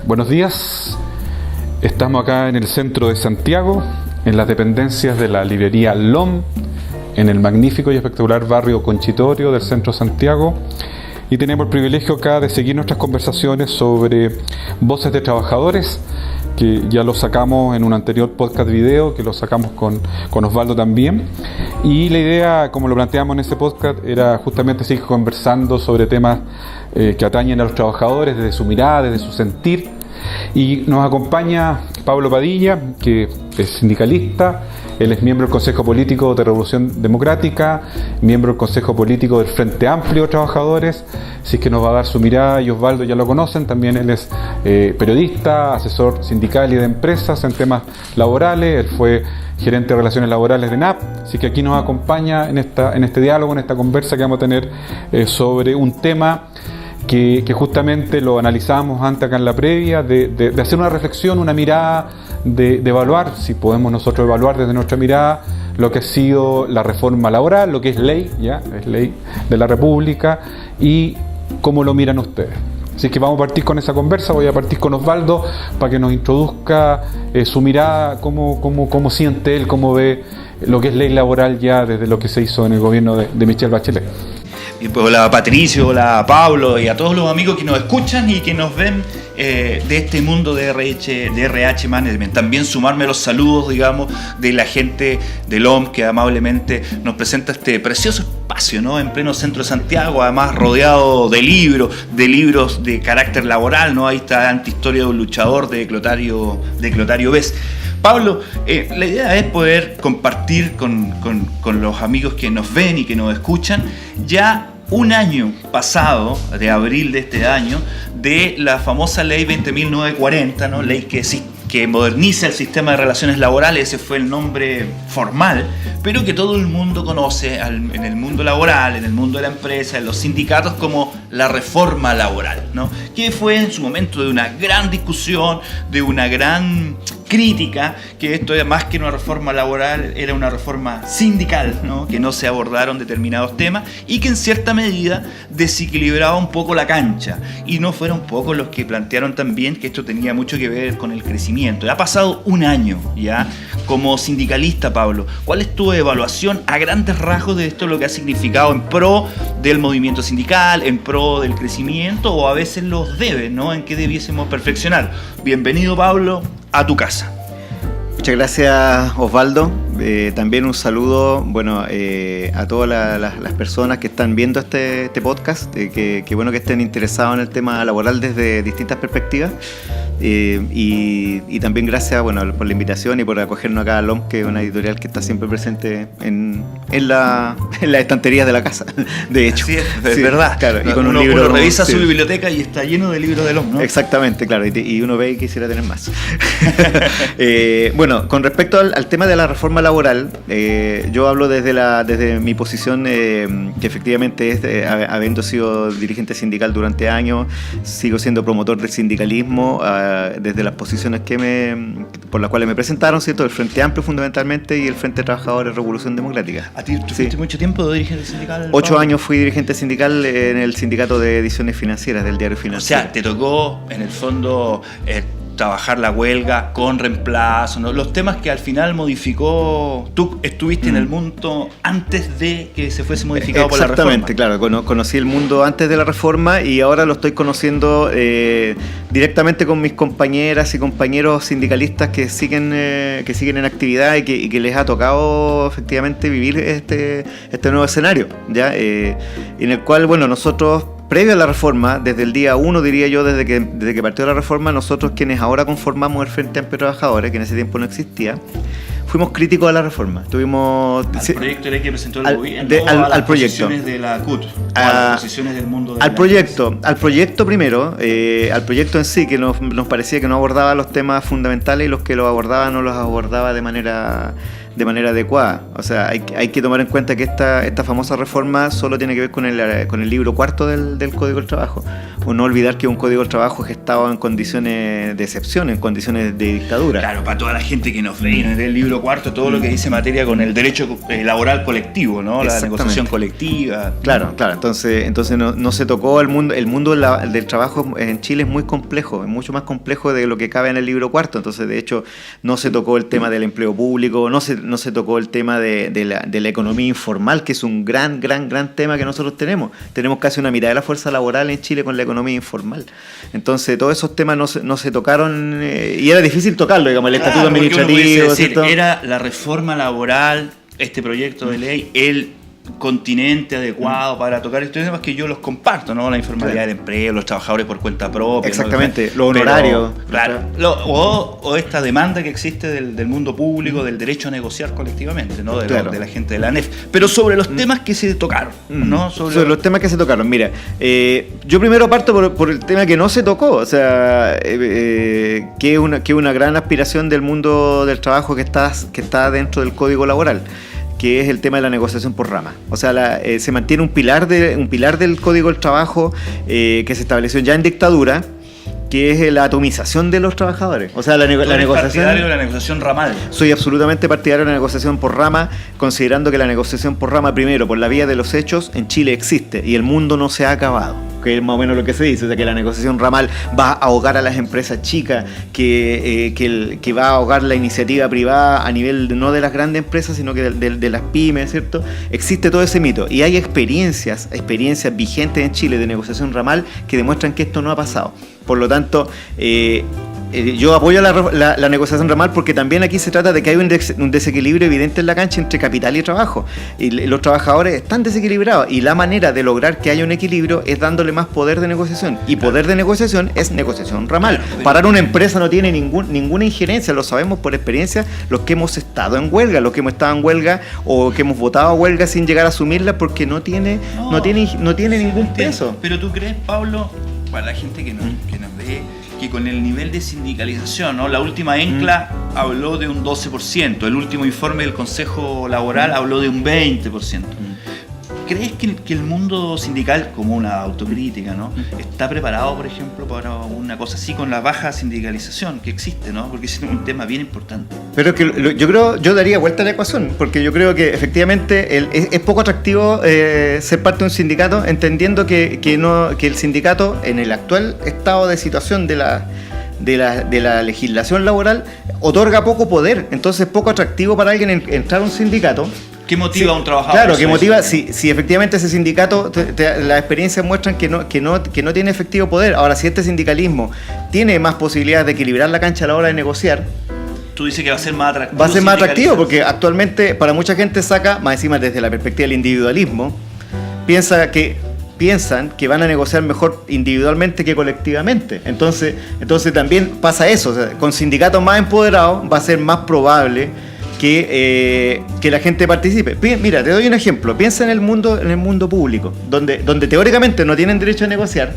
Buenos días, estamos acá en el centro de Santiago, en las dependencias de la librería LOM, en el magnífico y espectacular barrio Conchitorio del centro de Santiago, y tenemos el privilegio acá de seguir nuestras conversaciones sobre voces de trabajadores, que ya lo sacamos en un anterior podcast video, que lo sacamos con Osvaldo también, y la idea, como lo planteamos en ese podcast, era justamente seguir conversando sobre temas que atañen a los trabajadores desde su mirada, desde su sentir. Y nos acompaña Pablo Padilla, que es sindicalista. Él es miembro del Consejo Político de Revolución Democrática, miembro del Consejo Político del Frente Amplio de Trabajadores, así que nos va a dar su mirada, y Osvaldo ya lo conocen, también él es periodista, asesor sindical y de empresas en temas laborales, él fue gerente de Relaciones Laborales de NAP, así que aquí nos acompaña en este diálogo, en esta conversa que vamos a tener sobre un tema que justamente lo analizamos antes acá en la previa, de hacer una reflexión, una mirada, de evaluar, si podemos nosotros evaluar desde nuestra mirada lo que ha sido la reforma laboral, lo que es ley, ya es ley de la República, y cómo lo miran ustedes. Así que vamos a partir con esa conversa. Voy a partir con Osvaldo para que nos introduzca su mirada, cómo siente él, cómo ve lo que es ley laboral ya desde lo que se hizo en el gobierno de Michelle Bachelet. Y pues, hola Patricio, hola Pablo y a todos los amigos que nos escuchan y que nos ven de este mundo de RH Management. También sumarme a los saludos, digamos, de la gente del OM que amablemente nos presenta este precioso espacio, ¿no? En pleno centro de Santiago, además rodeado de libros de carácter laboral, ¿no? Ahí está Antihistoria de un luchador de Clotario Bes. Pablo, la idea es poder compartir con los amigos que nos ven y que nos escuchan ya un año pasado, de abril de este año, de la famosa ley 20.940, ¿no? Ley que moderniza el sistema de relaciones laborales, ese fue el nombre formal, pero que todo el mundo conoce en el mundo laboral, en el mundo de la empresa, en los sindicatos, como la reforma laboral, ¿no? Que fue en su momento de una gran discusión, de una gran crítica, que esto era más que una reforma laboral, era una reforma sindical, ¿no? Que no se abordaron determinados temas y que en cierta medida desequilibraba un poco la cancha, y no fueron pocos los que plantearon también que esto tenía mucho que ver con el crecimiento. Ya ha pasado un año ya como sindicalista, Pablo, ¿cuál es tu evaluación a grandes rasgos de esto, lo que ha significado en pro del movimiento sindical, en pro del crecimiento, o a veces los debe, ¿no? En qué debiésemos perfeccionar? Bienvenido, Pablo, a tu casa. Muchas gracias, Osvaldo. También un saludo, a todas las personas que están viendo este podcast, que bueno que estén interesados en el tema laboral desde distintas perspectivas. Y también gracias por la invitación y por acogernos acá a LOM, que es una editorial que está siempre presente en las estanterías de la casa, de hecho. Sí, es verdad. Claro, y con uno revisa su biblioteca y está lleno de libros de LOM, ¿no? Exactamente, claro, y uno ve y quisiera tener más. Con respecto al tema de la reforma laboral, yo hablo desde mi posición, que efectivamente es, habiendo sido dirigente sindical durante años, sigo siendo promotor del sindicalismo, desde las posiciones por las cuales me presentaron, ¿cierto? El Frente Amplio fundamentalmente y el Frente de Trabajadores Revolución Democrática. ¿A ti fuiste mucho tiempo de dirigente sindical? 8 años fui dirigente sindical en el Sindicato de Ediciones Financieras del Diario Financiero. O sea, te tocó en el fondo trabajar la huelga con reemplazo, ¿no? Los temas que al final modificó. Tú estuviste en el mundo antes de que se fuese modificado por la reforma. Exactamente, claro. Conocí el mundo antes de la reforma y ahora lo estoy conociendo directamente con mis compañeras y compañeros sindicalistas que siguen en actividad y que les ha tocado efectivamente vivir este nuevo escenario, ¿ya? En el cual, nosotros, previo a la reforma, desde el día 1, diría yo, desde que partió la reforma, nosotros quienes ahora conformamos el Frente Amplio de Trabajadores, que en ese tiempo no existía, fuimos críticos a la reforma. ¿Al proyecto de ley que presentó el gobierno? Al proyecto. ¿A las posiciones de la CUT? ¿A las posiciones del mundo de al proyecto primero, al proyecto en sí, que nos parecía que no abordaba los temas fundamentales, y los que los abordaba no los abordaba de manera de manera adecuada. O sea, hay que tomar en cuenta que esta famosa reforma solo tiene que ver con el libro cuarto del Código del Trabajo. O no olvidar que es un Código del Trabajo gestado en condiciones de excepción, en condiciones de dictadura. Claro, para toda la gente que nos ve en el libro cuarto, todo lo que dice materia con el derecho laboral colectivo, ¿no? La negociación colectiva. Claro. Entonces no se tocó el mundo del trabajo en Chile es muy complejo, es mucho más complejo de lo que cabe en el libro cuarto. Entonces, de hecho, no se tocó el tema del empleo público, no se tocó el tema de la economía informal, que es un gran tema que nosotros tenemos. Tenemos casi una mitad de la fuerza laboral en Chile con la economía informal. Entonces, todos esos temas no se tocaron y era difícil tocarlo, digamos, el estatuto administrativo. Decir, era la reforma laboral, este proyecto de ley, el continente adecuado para tocar estos temas que yo los comparto, ¿no? La informalidad del empleo, los trabajadores por cuenta propia. Exactamente, ¿no? Los honorarios. Claro, o esta demanda que existe del mundo público, del derecho a negociar colectivamente, ¿no? De la gente de la ANEF. Pero sobre los temas que se tocaron, ¿no? Sobre los temas que se tocaron, mira, yo primero parto por el tema que no se tocó, o sea, que es una gran aspiración del mundo del trabajo que está dentro del Código Laboral, que es el tema de la negociación por rama. O sea, se mantiene un pilar del Código del Trabajo que se estableció ya en dictadura, que es la atomización de los trabajadores. O sea, la negociación... partidario de la negociación ramal. Soy absolutamente partidario de la negociación por rama, considerando que la negociación por rama, primero, por la vía de los hechos, en Chile existe y el mundo no se ha acabado, que es más o menos lo que se dice. O sea, que la negociación ramal va a ahogar a las empresas chicas, que va a ahogar la iniciativa privada a nivel no de las grandes empresas, sino que de las pymes, ¿cierto? Existe todo ese mito y hay experiencias vigentes en Chile de negociación ramal que demuestran que esto no ha pasado. Por lo tanto, yo apoyo la negociación ramal porque también aquí se trata de que hay un desequilibrio evidente en la cancha entre capital y trabajo. Y los trabajadores están desequilibrados y la manera de lograr que haya un equilibrio es dándole más poder de negociación. Y poder de negociación es negociación ramal. Parar una empresa no tiene ninguna injerencia, lo sabemos por experiencia los que hemos estado en huelga, los que hemos estado en huelga o que hemos votado a huelga sin llegar a asumirla porque no tiene ningún peso. Pero tú crees, Pablo, para la gente que nos ve, que con el nivel de sindicalización, ¿no? La última ENCLA habló de un 12%, el último informe del Consejo Laboral habló de un 20%. ¿Crees que el mundo sindical, como una autocrítica, ¿no? está preparado, por ejemplo, para una cosa así con la baja sindicalización que existe, ¿no? Porque es un tema bien importante. Pero que yo daría vuelta a la ecuación, porque yo creo que efectivamente es poco atractivo ser parte de un sindicato, entendiendo que el sindicato, en el actual estado de situación de la legislación laboral, otorga poco poder. Entonces es poco atractivo para alguien entrar a un sindicato. ¿Qué motiva a un trabajador? Claro, que motiva, si efectivamente ese sindicato, las experiencias muestran que no tiene efectivo poder. Ahora, si este sindicalismo tiene más posibilidades de equilibrar la cancha a la hora de negociar, tú dices que va a ser más atractivo. Va a ser más atractivo porque actualmente para mucha gente saca, más encima desde la perspectiva del individualismo, piensan que van a negociar mejor individualmente que colectivamente. Entonces también pasa eso. O sea, con sindicatos más empoderados va a ser más probable que la gente participe. Mira, te doy un ejemplo. Piensa en el mundo público, donde teóricamente no tienen derecho a negociar,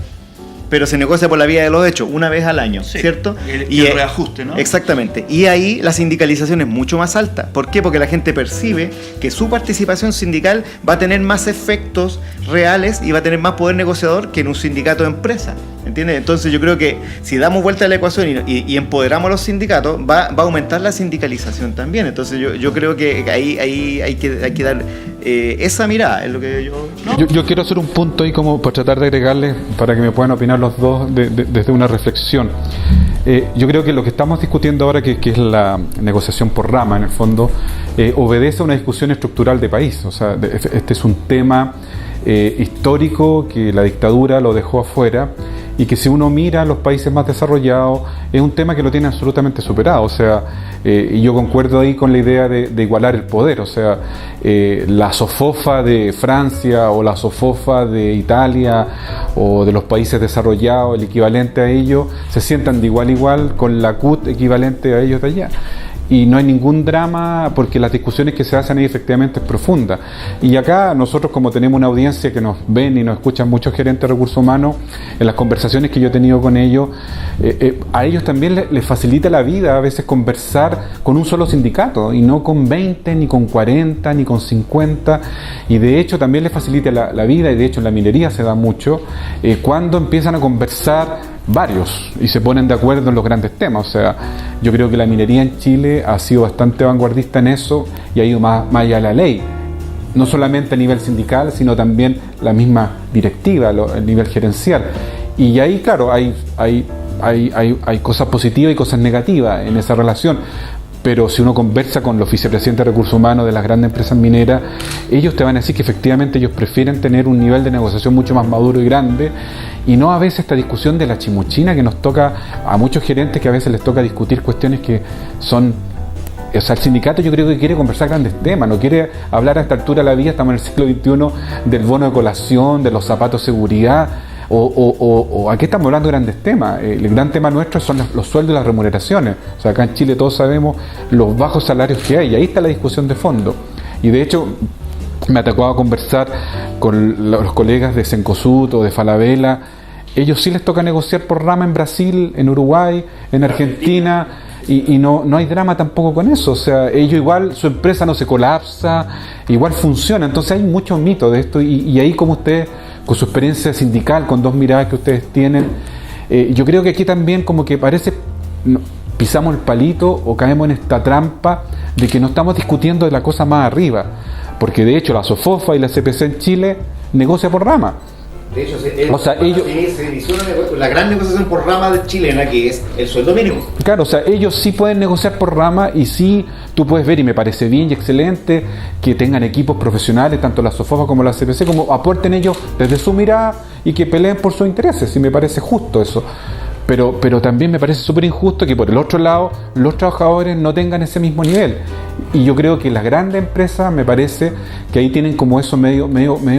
pero se negocia por la vía de los hechos una vez al año, sí, ¿cierto? Y el reajuste, ¿no? Exactamente. Y ahí la sindicalización es mucho más alta. ¿Por qué? Porque la gente percibe que su participación sindical va a tener más efectos reales y va a tener más poder negociador que en un sindicato de empresa. ¿Entiendes? Entonces yo creo que si damos vuelta a la ecuación y empoderamos a los sindicatos, va a aumentar la sindicalización también. Entonces yo creo que ahí hay que dar esa mirada, es lo que yo... ¿no? Yo quiero hacer un punto ahí como para tratar de agregarle, para que me puedan opinar los dos desde una reflexión. Yo creo que lo que estamos discutiendo ahora, que es la negociación por rama, en el fondo, obedece a una discusión estructural de país. O sea, este es un tema histórico que la dictadura lo dejó afuera y que si uno mira a los países más desarrollados es un tema que lo tiene absolutamente superado. O sea, y yo concuerdo ahí con la idea de igualar el poder. O sea, la SOFOFA de Francia o la SOFOFA de Italia o de los países desarrollados, el equivalente a ello, se sientan de igual a igual con la CUT equivalente a ellos de allá. y no hay ningún drama porque las discusiones que se hacen ahí efectivamente es profunda. Y acá nosotros, como tenemos una audiencia que nos ven y nos escuchan muchos gerentes de recursos humanos, en las conversaciones que yo he tenido con ellos, a ellos también les facilita la vida a veces conversar con un solo sindicato y no con 20, ni con 40, ni con 50, y de hecho también les facilita la vida, y de hecho en la minería se da mucho, cuando empiezan a conversar varios y se ponen de acuerdo en los grandes temas. O sea, yo creo que la minería en Chile ha sido bastante vanguardista en eso y ha ido más allá de la ley, no solamente a nivel sindical, sino también la misma directiva, el nivel gerencial. Y ahí, claro, hay cosas positivas y cosas negativas en esa relación. Pero si uno conversa con los vicepresidentes de recursos humanos de las grandes empresas mineras, ellos te van a decir que efectivamente ellos prefieren tener un nivel de negociación mucho más maduro y grande, y no a veces esta discusión de la chimuchina que nos toca a muchos gerentes, que a veces les toca discutir cuestiones que son... O sea, el sindicato yo creo que quiere conversar grandes temas, no quiere hablar a esta altura de la vida, estamos en el siglo XXI, del bono de colación, de los zapatos de seguridad, o aquí estamos hablando de grandes temas. El gran tema nuestro son los sueldos y las remuneraciones. O sea, acá en Chile todos sabemos los bajos salarios que hay, y ahí está la discusión de fondo. Y de hecho, me ha tocado conversar con los colegas de Cencosud o de Falabella. Ellos sí les toca negociar por rama en Brasil, en Uruguay, en Argentina, y no hay drama tampoco con eso. O sea, ellos igual, su empresa no se colapsa, igual funciona. Entonces hay muchos mitos de esto, y ahí, como ustedes, con su experiencia sindical, con dos miradas que ustedes tienen, yo creo que aquí también como que parece pisamos el palito o caemos en esta trampa de que no estamos discutiendo de la cosa más arriba, porque de hecho la SOFOFA y la CPC en Chile negocia por rama. De hecho, se inició la gran negociación por rama chilena, que es el sueldo mínimo. Claro, o sea, ellos sí pueden negociar por rama, y sí tú puedes ver, y me parece bien y excelente, que tengan equipos profesionales, tanto la SOFOFA como la CPC, como aporten ellos desde su mirada y que peleen por sus intereses, y me parece justo eso. Pero también me parece súper injusto que por el otro lado los trabajadores no tengan ese mismo nivel. Y yo creo que las grandes empresas, me parece que ahí tienen como eso medio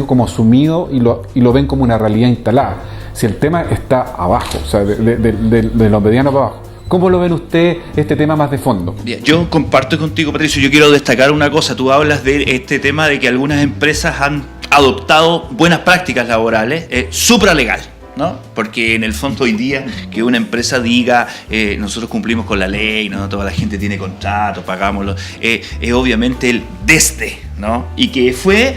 como asumido, y lo ven como una realidad instalada. Si el tema está abajo, o sea, de lo mediano para abajo. ¿Cómo lo ven ustedes este tema más de fondo? Yo comparto contigo, Patricio. Yo quiero destacar una cosa. Tú hablas de este tema de que algunas empresas han adoptado buenas prácticas laborales, supralegal, ¿no? Porque en el fondo hoy día que una empresa diga nosotros cumplimos con la ley, no toda la gente tiene contrato, pagámoslo, es obviamente el desde, ¿no? Y que fue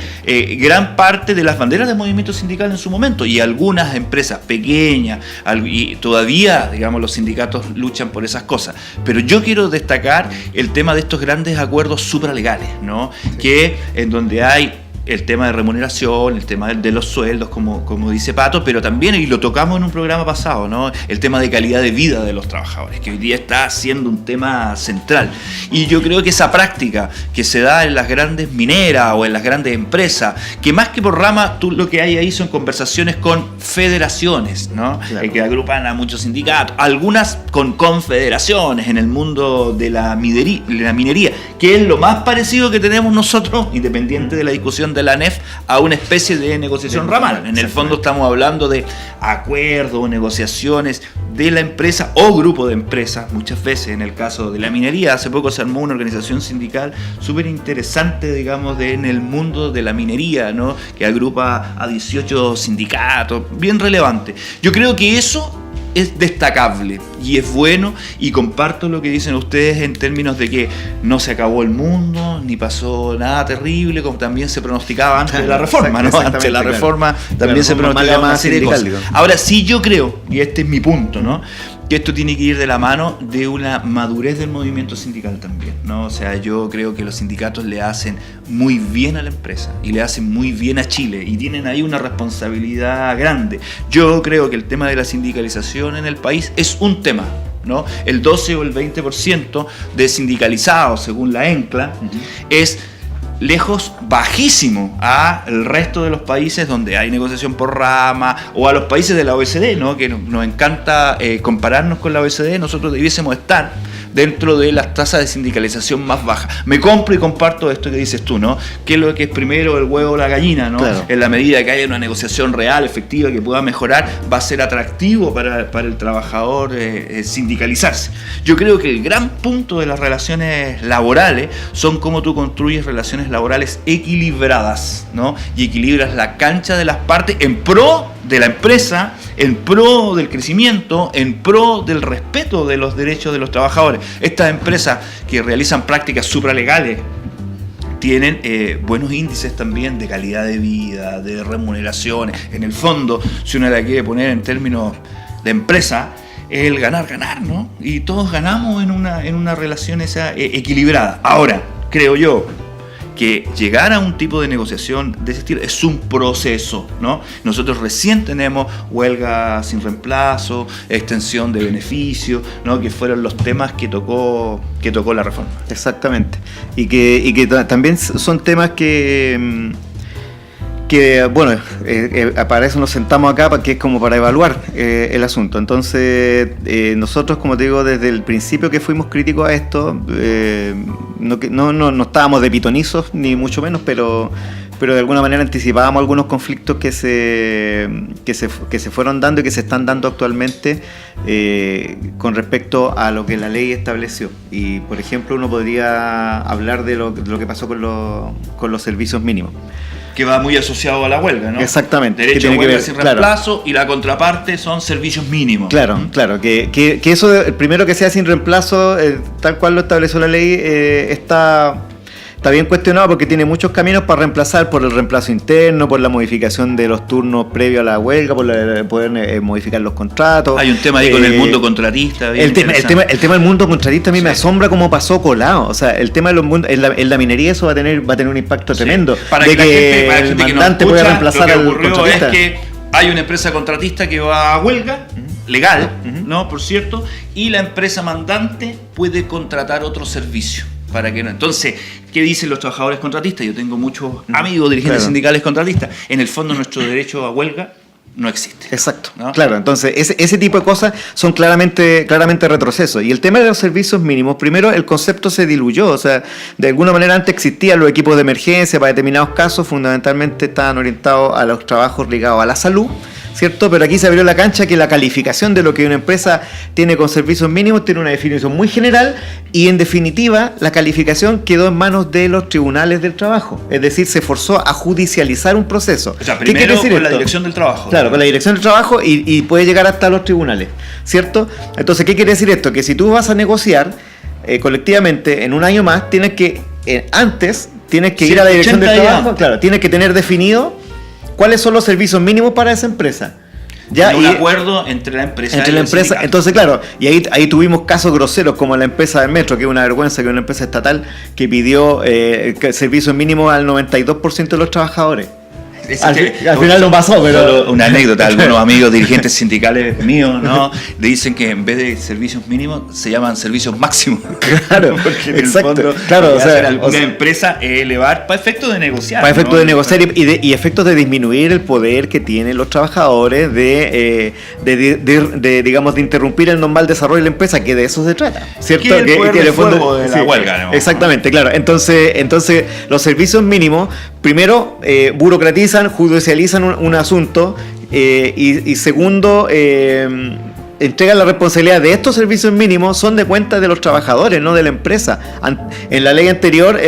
gran parte de las banderas del movimiento sindical en su momento, y algunas empresas pequeñas, y todavía, digamos, los sindicatos luchan por esas cosas. Pero yo quiero destacar el tema de estos grandes acuerdos supralegales, ¿no? Que en donde hay el tema de remuneración, el tema de los sueldos, como dice Pato, pero también, y lo tocamos en un programa pasado, ¿no? El tema de calidad de vida de los trabajadores, que hoy día está siendo un tema central. Y yo creo que esa práctica que se da en las grandes mineras o en las grandes empresas, que más que por rama, tú lo que hay ahí son conversaciones con federaciones, ¿no? Claro. Que agrupan a muchos sindicatos, algunas con confederaciones en el mundo de la minería, que es lo más parecido que tenemos nosotros, independiente de la discusión de la ANEF, a una especie de negociación ramal. En el fondo estamos hablando de acuerdos o negociaciones de la empresa o grupo de empresas. Muchas veces, en el caso de la minería, hace poco se armó una organización sindical súper interesante, digamos, en el mundo de la minería, ¿no? Que agrupa a 18 sindicatos, bien relevante. Yo creo que eso es destacable y es bueno, y comparto lo que dicen ustedes en términos de que no se acabó el mundo, ni pasó nada terrible, como también se pronosticaba antes de la reforma, ¿no? Antes de la reforma también se pronosticaba una serie de cosas. Ahora sí, yo creo, y este es mi punto, ¿no?, que esto tiene que ir de la mano de una madurez del movimiento sindical también, ¿no? O sea, yo creo que los sindicatos le hacen muy bien a la empresa y le hacen muy bien a Chile, y tienen ahí una responsabilidad grande. Yo creo que el tema de la sindicalización en el país es un tema, ¿no? El 12 o el 20% de sindicalizados, según la ENCLA, es lejos bajísimo al resto de los países donde hay negociación por rama, o a los países de la OECD, ¿no? Que nos encanta compararnos con la OECD. Nosotros debiésemos estar dentro de las tasas de sindicalización más bajas. Me compro y comparto esto que dices tú, ¿no? ¿Qué es lo que es primero, el huevo o la gallina, ¿no? Claro. En la medida que haya una negociación real, efectiva, que pueda mejorar, va a ser atractivo para el trabajador sindicalizarse. Yo creo que el gran punto de las relaciones laborales son cómo tú construyes relaciones laborales equilibradas, ¿no? Y equilibras la cancha de las partes en pro de la empresa, en pro del crecimiento, en pro del respeto de los derechos de los trabajadores. Estas empresas que realizan prácticas supralegales tienen buenos índices también de calidad de vida, de remuneraciones. En el fondo, si uno la quiere poner en términos de empresa, es el ganar, ¿no? Y todos ganamos en una relación esa equilibrada. Ahora, creo yo que llegar a un tipo de negociación de ese estilo es un proceso, ¿no? Nosotros recién tenemos huelga sin reemplazo, extensión de beneficios, ¿no? Que fueron los temas que tocó la reforma. Exactamente. Y que también son temas que bueno, para eso nos sentamos acá, que es como para evaluar el asunto. Entonces, nosotros, como te digo, desde el principio que fuimos críticos a esto, no estábamos de pitonizos, ni mucho menos, pero de alguna manera anticipábamos algunos conflictos que se fueron dando y que se están dando actualmente con respecto a lo que la ley estableció. Y, por ejemplo, uno podría hablar de lo que pasó con los servicios mínimos. Que va muy asociado a la huelga, ¿no? Exactamente. Derecho a que huelga ver, sin reemplazo, y la contraparte son servicios mínimos. Claro, que eso, el primero que sea sin reemplazo, tal cual lo estableció la ley, está bien cuestionado porque tiene muchos caminos para reemplazar, por el reemplazo interno, por la modificación de los turnos previos a la huelga, por poder modificar los contratos. Hay un tema ahí con el mundo contratista. El tema del mundo contratista a mí me asombra cómo pasó colado. O sea, el tema de los mundos, en la minería eso va a tener un impacto tremendo. Para de que el mandante pueda reemplazar al contratista. Lo que ocurrió es que hay una empresa contratista que va a huelga, legal, ¿no? Por cierto, y la empresa mandante puede contratar otro servicio. Para que no. Entonces, ¿qué dicen los trabajadores contratistas? Yo tengo muchos amigos dirigentes sindicales contratistas. En el fondo, nuestro derecho a huelga no existe. Exacto, ¿no? Claro. Entonces, ese tipo de cosas son claramente retrocesos. Y el tema de los servicios mínimos, primero, el concepto se diluyó. O sea, de alguna manera antes existían los equipos de emergencia para determinados casos, fundamentalmente estaban orientados a los trabajos ligados a la salud, ¿cierto? Pero aquí se abrió la cancha que la calificación de lo que una empresa tiene con servicios mínimos tiene una definición muy general y, en definitiva, la calificación quedó en manos de los tribunales del trabajo. Es decir, se forzó a judicializar un proceso. O sea, ¿Qué quiere primero decir con la esto? dirección del trabajo. Claro, con la dirección del trabajo y puede llegar hasta los tribunales, ¿cierto? Entonces, ¿qué quiere decir esto? Que si tú vas a negociar colectivamente en un año más, tienes que, antes, ir a la dirección del trabajo, claro, tienes que tener definido cuáles son los servicios mínimos para esa empresa. Ya, un acuerdo entre la empresa y el sindicato. Entonces, claro, y ahí tuvimos casos groseros como la empresa del metro, que es una vergüenza, que es una empresa estatal que pidió servicios mínimos al 92% de los trabajadores. Al final no pasó, pero... Una anécdota, algunos amigos dirigentes sindicales míos, ¿no? Le dicen que en vez de servicios mínimos se llaman servicios máximos. Claro, porque en exacto. el fondo, claro, alguna empresa elevar para efectos de negociar. Para efectos de negociar y efectos de disminuir el poder que tienen los trabajadores de digamos, de interrumpir el normal desarrollo de la empresa, que de eso se trata, ¿cierto? Que el poder de fuego de la huelga, ¿no? Exactamente, claro. Entonces los servicios mínimos, primero, burocratizan, judicializan un asunto y segundo, entregan la responsabilidad de estos servicios mínimos, son de cuenta de los trabajadores, no de la empresa. En la ley anterior,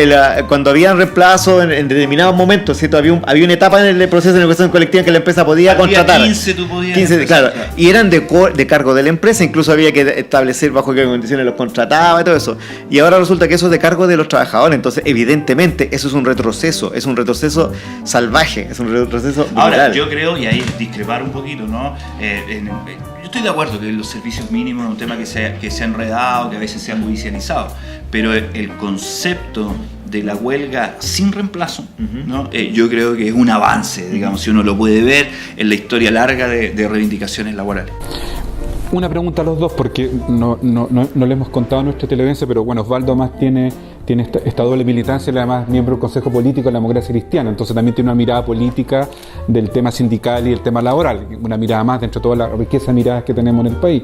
cuando habían reemplazo en determinados momentos, ¿cierto? Había una etapa en el proceso de negociación colectiva en que la empresa podía contratar. 15 tú podías 15, claro. Y eran de cargo de la empresa, incluso había que establecer bajo qué condiciones los contrataba y todo eso. Y ahora resulta que eso es de cargo de los trabajadores. Entonces, evidentemente, eso es un retroceso salvaje, es un retroceso brutal. Ahora, yo creo, y ahí discrepar un poquito, ¿no? Yo estoy de acuerdo que los servicios mínimos es un tema que se ha enredado, que a veces se ha judicializado, pero el concepto de la huelga sin reemplazo, ¿no? Yo creo que es un avance, digamos, si uno lo puede ver en la historia larga de reivindicaciones laborales. Una pregunta a los dos, porque no le hemos contado a nuestra televidente, pero bueno, Osvaldo más tiene tiene esta doble militancia y además miembro del Consejo Político de la Democracia Cristiana, entonces también tiene una mirada política del tema sindical y el tema laboral, una mirada más dentro de toda la riqueza de miradas que tenemos en el país.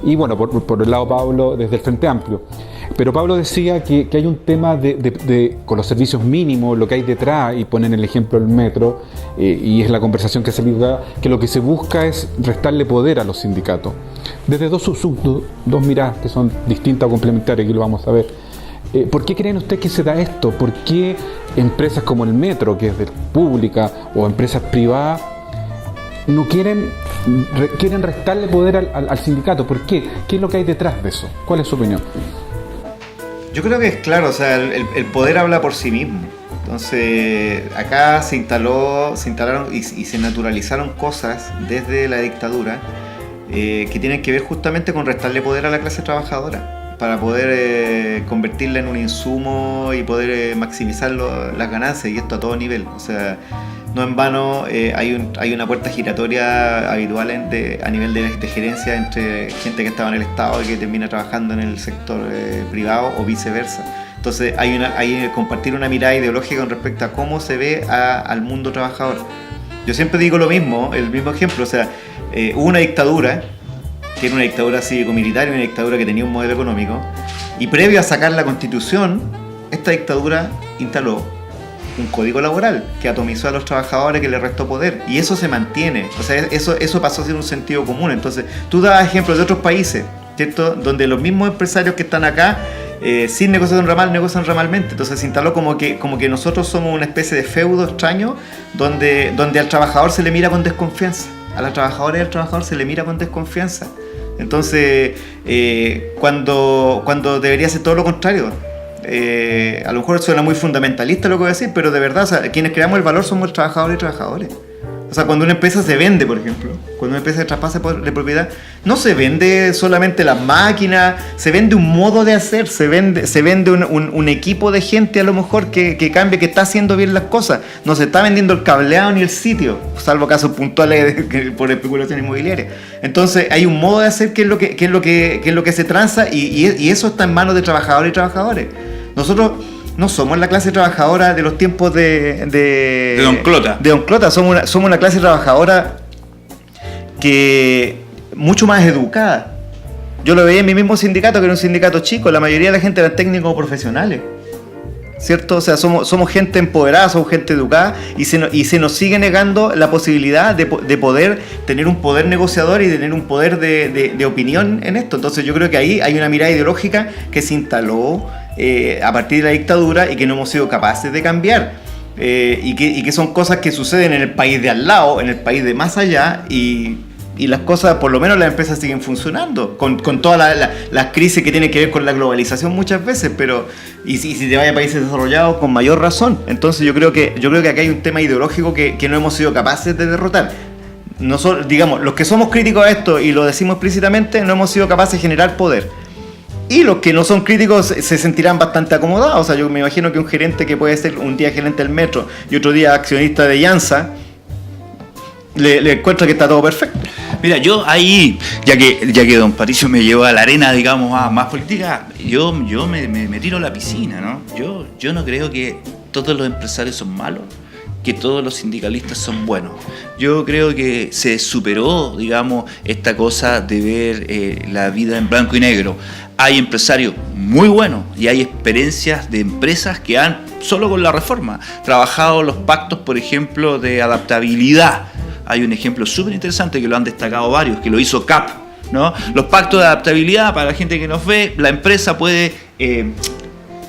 Y bueno, por el lado Pablo, desde el Frente Amplio. Pero Pablo decía que hay un tema con los servicios mínimos, lo que hay detrás, y ponen el ejemplo del metro, y es la conversación que se liga, que lo que se busca es restarle poder a los sindicatos. Desde dos miradas que son distintas o complementarias, aquí lo vamos a ver. ¿Por qué creen ustedes que se da esto? ¿Por qué empresas como el metro, que es pública, o empresas privadas, no quieren restarle poder al sindicato? ¿Por qué? ¿Qué es lo que hay detrás de eso? ¿Cuál es su opinión? Yo creo que es claro, o sea, el poder habla por sí mismo. Entonces, acá se instalaron y se naturalizaron cosas desde la dictadura que tienen que ver justamente con restarle poder a la clase trabajadora, para poder convertirla en un insumo y poder maximizar las ganancias, y esto a todo nivel. O sea, no en vano hay una puerta giratoria habitual a nivel de gerencia entre gente que estaba en el Estado y que termina trabajando en el sector privado o viceversa. Entonces hay compartir una mirada ideológica con respecto a cómo se ve al mundo trabajador. Yo siempre digo lo mismo, el mismo ejemplo. O sea, hubo una dictadura, que era una dictadura cívico-militar y una dictadura que tenía un modelo económico, y previo a sacar la Constitución, esta dictadura instaló un código laboral que atomizó a los trabajadores, que les restó poder, y eso se mantiene. O sea, eso pasó a ser un sentido común. Entonces, tú das ejemplos de otros países, ¿cierto?, donde los mismos empresarios que están acá, sin negociar un ramal, negocian ramalmente. Entonces se instaló como que nosotros somos una especie de feudo extraño, donde al trabajador se le mira con desconfianza, a la trabajadora y al trabajador se le mira con desconfianza. Entonces, cuando debería ser todo lo contrario. A lo mejor suena muy fundamentalista lo que voy a decir, pero de verdad, o sea, quienes creamos el valor somos trabajadores y trabajadores. O sea, cuando una empresa se vende, por ejemplo, cuando una empresa traspasa de propiedad, no se vende solamente las máquinas, se vende un modo de hacer, se vende un equipo de gente a lo mejor que cambie, que está haciendo bien las cosas. No se está vendiendo el cableado ni el sitio, salvo casos puntuales por especulación inmobiliaria. Entonces hay un modo de hacer que es lo que se transa, y eso está en manos de trabajadores y trabajadores. Nosotros no somos la clase trabajadora de los tiempos de Don Clota. De Don Clota. Somos una clase trabajadora que mucho más educada. Yo lo veía en mi mismo sindicato, que era un sindicato chico. La mayoría de la gente eran técnicos o profesionales, ¿cierto? O sea, somos gente empoderada, somos gente educada, y se nos sigue negando la posibilidad de poder tener un poder negociador y de tener un poder de opinión en esto. Entonces yo creo que ahí hay una mirada ideológica que se instaló a partir de la dictadura y que no hemos sido capaces de cambiar, y que son cosas que suceden en el país de al lado, en el país de más allá, y las cosas, por lo menos las empresas siguen funcionando con todas las crisis que tienen que ver con la globalización muchas veces, pero y si te vas a países desarrollados, con mayor razón. Entonces yo creo que acá hay un tema ideológico que no hemos sido capaces de derrotar. Nosotros, digamos, los que somos críticos a esto y lo decimos explícitamente, no hemos sido capaces de generar poder. Y los que no son críticos se sentirán bastante acomodados. O sea, yo me imagino que un gerente que puede ser un día gerente del metro y otro día accionista de Llanza, le encuentra que está todo perfecto. Mira, yo ahí, ya que don Patricio me llevó a la arena, digamos, más política, yo me tiro a la piscina, ¿no? Yo no creo que todos los empresarios son malos, que todos los sindicalistas son buenos. Yo creo que se superó, digamos, esta cosa de ver la vida en blanco y negro. Hay empresarios muy buenos y hay experiencias de empresas que han, solo con la reforma, trabajado los pactos, por ejemplo, de adaptabilidad. Hay un ejemplo súper interesante que lo han destacado varios, que lo hizo CAP, ¿no? Los pactos de adaptabilidad, para la gente que nos ve, la empresa puede,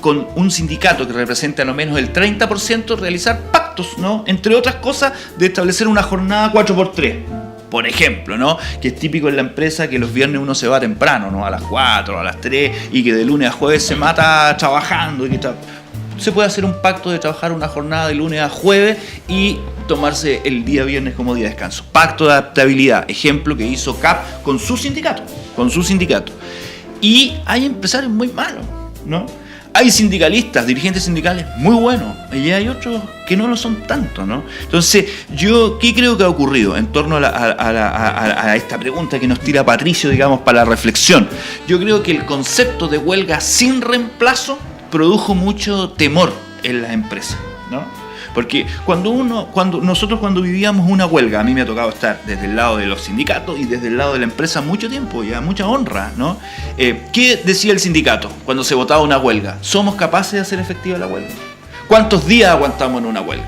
con un sindicato que represente a lo menos el 30%, realizar pactos, ¿no? Entre otras cosas, de establecer una jornada 4x3. Por ejemplo, ¿no? Que es típico en la empresa que los viernes uno se va temprano, ¿no? A las 4, a las 3, y que de lunes a jueves se mata trabajando. Se puede hacer un pacto de trabajar una jornada de lunes a jueves y tomarse el día viernes como día de descanso. Pacto de adaptabilidad, ejemplo que hizo CAP con su sindicato. Y hay empresarios muy malos, ¿no? Hay sindicalistas, dirigentes sindicales muy buenos, y hay otros que no lo son tanto, ¿no? Entonces, ¿qué creo que ha ocurrido en torno a esta pregunta que nos tira Patricio, digamos, para la reflexión? Yo creo que el concepto de huelga sin reemplazo produjo mucho temor en las empresas, ¿no? Porque cuando nosotros vivíamos una huelga, a mí me ha tocado estar desde el lado de los sindicatos y desde el lado de la empresa mucho tiempo, ya mucha honra, ¿no? ¿Qué decía el sindicato cuando se votaba una huelga? ¿Somos capaces de hacer efectiva la huelga? ¿Cuántos días aguantamos en una huelga?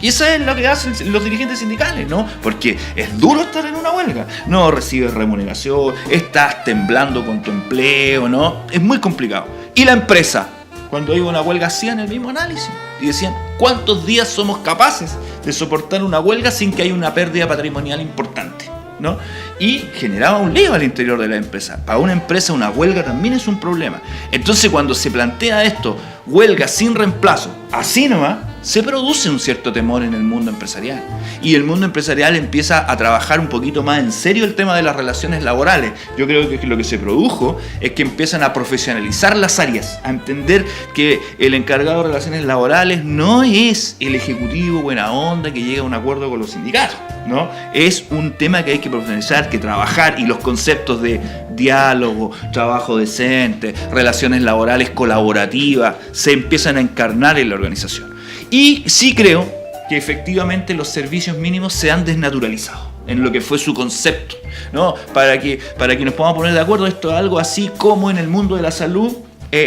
Y eso es lo que hacen los dirigentes sindicales, ¿no? Porque es duro estar en una huelga. No recibes remuneración, estás temblando con tu empleo, ¿no? Es muy complicado. Y la empresa, cuando iba a una huelga, hacían el mismo análisis. Y decían, ¿cuántos días somos capaces de soportar una huelga sin que haya una pérdida patrimonial importante, ¿no? Y generaba un lío al interior de la empresa. Para una empresa una huelga también es un problema. Entonces cuando se plantea esto, huelga sin reemplazo, así nomás, se produce un cierto temor en el mundo empresarial. Y el mundo empresarial empieza a trabajar un poquito más en serio el tema de las relaciones laborales. Yo creo que lo que se produjo es que empiezan a profesionalizar las áreas, a entender que el encargado de relaciones laborales no es el ejecutivo buena onda que llega a un acuerdo con los sindicatos, ¿no? Es un tema que hay que profesionalizar, que trabajar, y los conceptos de diálogo, trabajo decente, relaciones laborales colaborativas, se empiezan a encarnar en la organización. Y sí creo que efectivamente los servicios mínimos se han desnaturalizado en lo que fue su concepto, ¿no? Para que nos podamos poner de acuerdo, esto es algo así como en el mundo de la salud,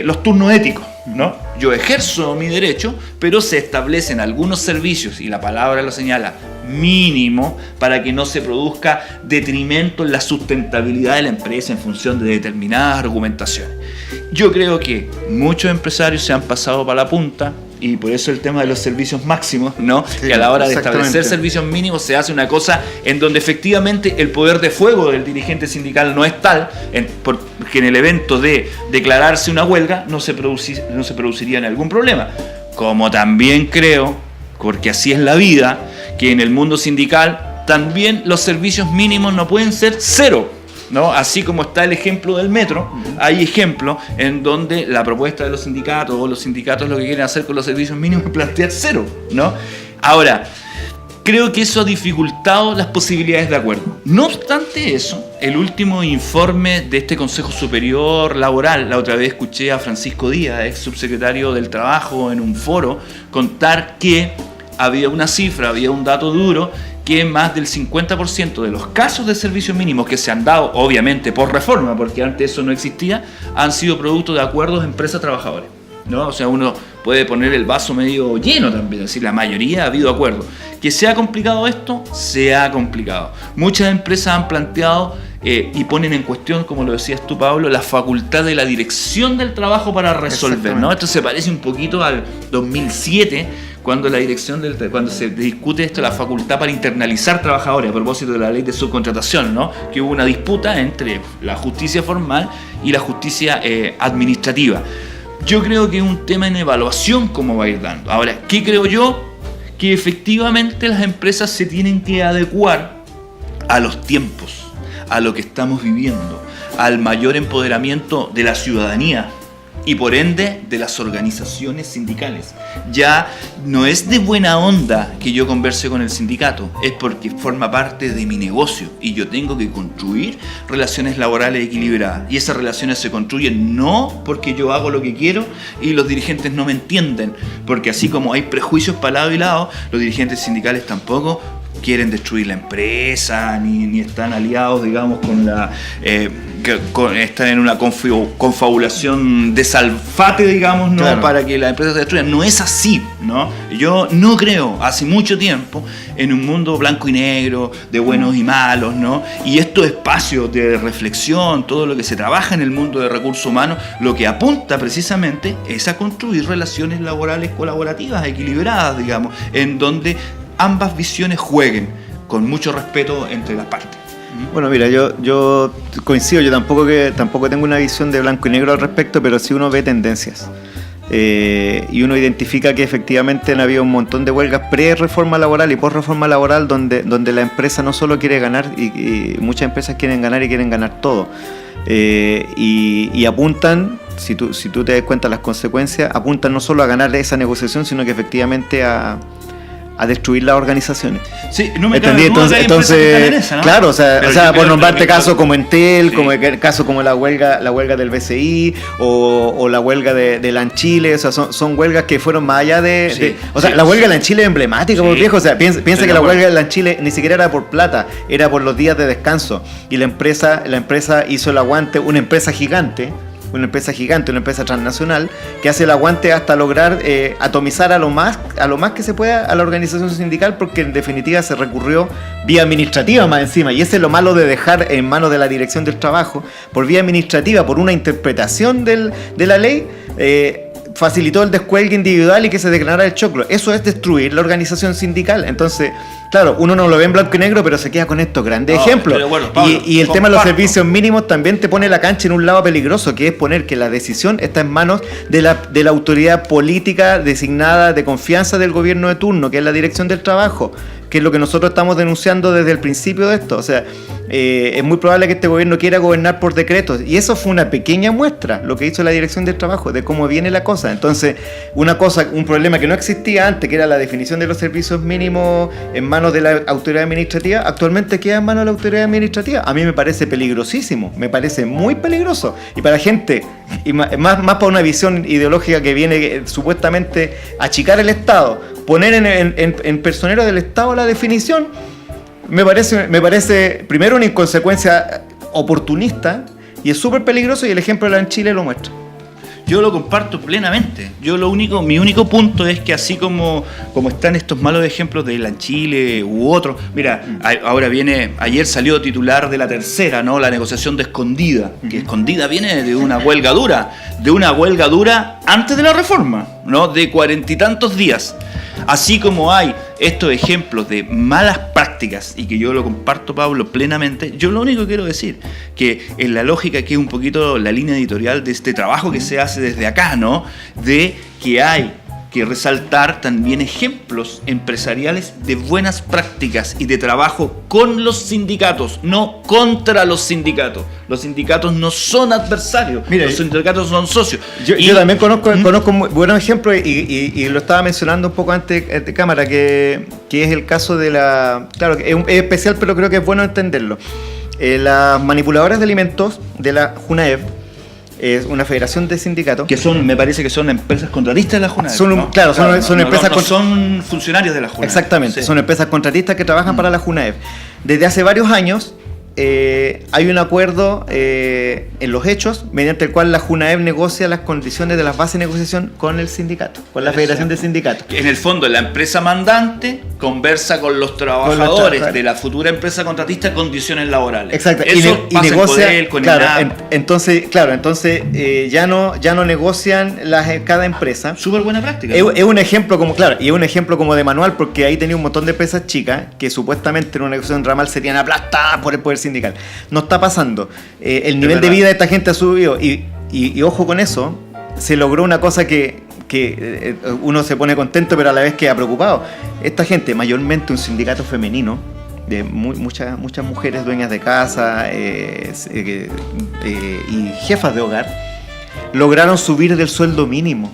los turnos éticos, ¿no? Yo ejerzo mi derecho, pero se establecen algunos servicios, y la palabra lo señala, mínimo, para que no se produzca detrimento en la sustentabilidad de la empresa en función de determinadas argumentaciones. Yo creo que muchos empresarios se han pasado para la punta, y por eso el tema de los servicios máximos, ¿no? Sí, que a la hora de establecer servicios mínimos se hace una cosa en donde efectivamente el poder de fuego del dirigente sindical no es tal, porque en el evento de declararse una huelga no se produciría ningún problema. Como también creo, porque así es la vida, que en el mundo sindical también los servicios mínimos no pueden ser cero, ¿no? Así como está el ejemplo del metro, hay ejemplos en donde la propuesta de los sindicatos o los sindicatos lo que quieren hacer con los servicios mínimos es plantear cero, ¿no? Ahora, creo que eso ha dificultado las posibilidades de acuerdo. No obstante eso, el último informe de este Consejo Superior Laboral, la otra vez escuché a Francisco Díaz, ex subsecretario del Trabajo, en un foro, contar que había una cifra, había un dato duro, que más del 50% de los casos de servicios mínimos que se han dado, obviamente por reforma, porque antes eso no existía, han sido producto de acuerdos empresa-trabajadores, ¿no? O sea, uno puede poner el vaso medio lleno también, es decir, la mayoría ha habido acuerdos. ¿Que se ha complicado esto? Se ha complicado. Muchas empresas han planteado y ponen en cuestión, como lo decías tú, Pablo, la facultad de la dirección del trabajo para resolver, ¿no? Esto se parece un poquito al 2007, cuando cuando se discute esto, la facultad para internalizar trabajadores a propósito de la ley de subcontratación, ¿no? Que hubo una disputa entre la justicia formal y la justicia administrativa. Yo creo que es un tema en evaluación cómo va a ir dando. Ahora, ¿qué creo yo? Que efectivamente las empresas se tienen que adecuar a los tiempos, a lo que estamos viviendo, al mayor empoderamiento de la ciudadanía y por ende de las organizaciones sindicales. Ya no es de buena onda que yo converse con el sindicato, es porque forma parte de mi negocio y yo tengo que construir relaciones laborales equilibradas, y esas relaciones se construyen no porque yo hago lo que quiero y los dirigentes no me entienden, porque así como hay prejuicios para lado y lado, los dirigentes sindicales tampoco quieren destruir la empresa, ni están aliados, digamos, con la están en una confabulación desalfate, digamos, ¿no? Claro. Para que la empresa se destruya. No es así, ¿no? Yo no creo, hace mucho tiempo, en un mundo blanco y negro, de buenos y malos, ¿no? Y estos espacios de reflexión, todo lo que se trabaja en el mundo de recursos humanos, lo que apunta precisamente es a construir relaciones laborales colaborativas, equilibradas, digamos, en donde ambas visiones jueguen con mucho respeto entre las partes. Bueno, mira, yo coincido, yo tampoco tengo una visión de blanco y negro al respecto, pero sí uno ve tendencias. Y uno identifica que efectivamente han habido un montón de huelgas pre-reforma laboral y post-reforma laboral donde la empresa no solo quiere ganar, y muchas empresas quieren ganar y quieren ganar todo. Y apuntan, si tú te das cuenta de las consecuencias, apuntan no solo a ganar esa negociación, sino que efectivamente a a destruir las organizaciones. Sí, no me ¿Entendí? cabe duda que hay empresas que están en esa, ¿no? Claro, o sea, por nombrarte casos como Entel, sí. como el caso como la huelga del BCI o la huelga de Lanchile, o sea, son huelgas que fueron más allá la huelga de Lanchile es emblemática, por viejo, o sea, piensa que la huelga de Lanchile ni siquiera era por plata, era por los días de descanso, y la empresa hizo el aguante, una empresa gigante, una empresa transnacional que hace el aguante hasta lograr atomizar a lo más que se pueda a la organización sindical, porque en definitiva se recurrió vía administrativa más encima, y ese es lo malo de dejar en manos de la Dirección del Trabajo por vía administrativa, por una interpretación de la ley, facilitó el descuelgue individual y que se declarara el choclo. Eso es destruir la organización sindical. Entonces, claro, uno no lo ve en blanco y negro, pero se queda con estos grandes ejemplos. Pero bueno, Pablo, y el tema de los servicios mínimos también te pone la cancha en un lado peligroso, que es poner que la decisión está en manos de la autoridad política designada de confianza del gobierno de turno, que es la Dirección del Trabajo, que es lo que nosotros estamos denunciando desde el principio de esto. O sea, es muy probable que este gobierno quiera gobernar por decretos, y eso fue una pequeña muestra, lo que hizo la Dirección del Trabajo, de cómo viene la cosa. Entonces, un problema que no existía antes, que era la definición de los servicios mínimos en manos de la autoridad administrativa, actualmente queda en manos de la autoridad administrativa. A mí me parece peligrosísimo, me parece muy peligroso, y para gente, y más para una visión ideológica que viene supuestamente a achicar el Estado, poner en personero del Estado la definición, me parece primero una inconsecuencia oportunista, y es súper peligroso, y el ejemplo de la en Chile lo muestra. Yo lo comparto plenamente. Mi único punto es que así como están estos malos ejemplos de Lanchile u otros, mira, ayer salió titular de La Tercera, ¿no? La negociación de Escondida, que Escondida viene de una huelga dura antes de la reforma, ¿no? De 40 y tantos días. Así como hay estos ejemplos de malas prácticas, y que yo lo comparto, Pablo, plenamente, yo lo único que quiero decir, que en la lógica que es un poquito la línea editorial de este trabajo que se hace desde acá, ¿no? De que hay que resaltar también ejemplos empresariales de buenas prácticas y de trabajo con los sindicatos, no contra los sindicatos. Los sindicatos no son adversarios, los sindicatos son socios. Yo también conozco buenos ejemplos, y lo estaba mencionando un poco antes de cámara, que es el caso de claro, es especial, pero creo que es bueno entenderlo. Las manipuladoras de alimentos de la JUNAEV, es una federación de sindicatos. Me parece que son empresas contratistas de la JUNAEV. Son empresas son funcionarios de la JUNAEV. Exactamente, sí. Son empresas contratistas que trabajan para la JUNAEV. Desde hace varios años hay un acuerdo en los hechos mediante el cual la JUNAEV negocia las condiciones de las bases de negociación con el sindicato, con la Federación de Sindicatos. En el fondo, la empresa mandante conversa con los trabajadores de la futura empresa contratista condiciones laborales. Exacto. Eso y pasa negocia, con él, con entonces ya no negocian cada empresa. Súper buena práctica. Es un ejemplo como de manual, porque ahí tenía un montón de empresas chicas que supuestamente en una negociación ramal serían aplastadas por el poder sindical. No está pasando. El nivel de vida de esta gente ha subido, y ojo con eso, se logró una cosa que uno se pone contento, pero a la vez queda preocupado. Esta gente, mayormente un sindicato femenino, de muchas mujeres dueñas de casa y jefas de hogar, lograron subir del sueldo mínimo.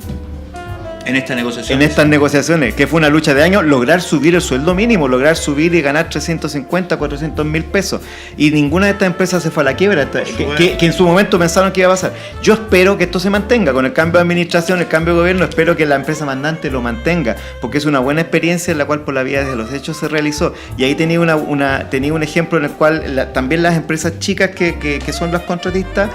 En estas negociaciones, que fue una lucha de años, lograr subir el sueldo mínimo, lograr subir y ganar 350, 400 mil pesos. Y ninguna de estas empresas se fue a la quiebra, que en su momento pensaron que iba a pasar. Yo espero que esto se mantenga. Con el cambio de administración, el cambio de gobierno, espero que la empresa mandante lo mantenga, porque es una buena experiencia en la cual por la vía de los hechos se realizó. Y ahí tenía un ejemplo en el cual también las empresas chicas que son las contratistas